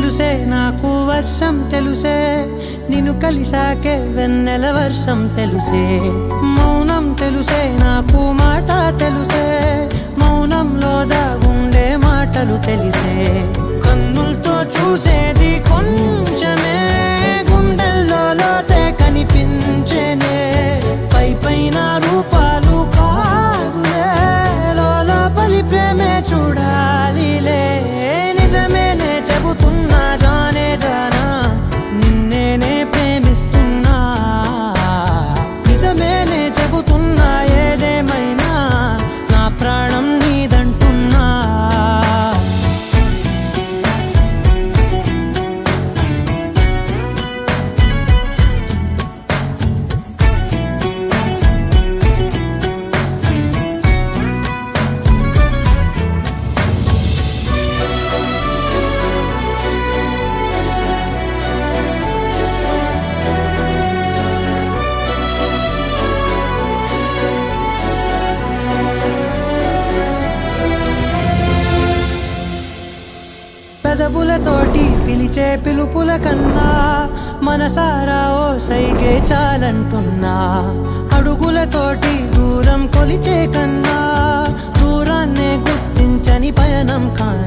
తెలుసే నాకు వర్షం తెలుసే నిన్ను కలిసాకే వెన్నెల వర్షం తెలుసే మౌనం తెలుసే నాకు మాట తెలుసే మౌనంలో దాగుండే మాటలు తెలిసే కన్నులతో చూసేది కొంచెమే గుండెల్లో లోతే కనిపించేనే పై పైన రూపాలు కాదులే లోపలి ప్రేమే చూడాలిలే నిజమేనే చెబుతున్నా జానే జానా నిన్నేనే ప్రేమిస్తున్నా నిజమేనే చెబుతున్నా ఏదేమైనా నా ప్రాణం నీదంటున్నా పెదవులతోటి పిలిచే పిలుపుల కన్నా మనసారా ఓ సైగే చాలంటున్నా అడుగులతోటి దూరం కొలిచే కన్నా దూరాన్నే గుర్తించని పయనం కాను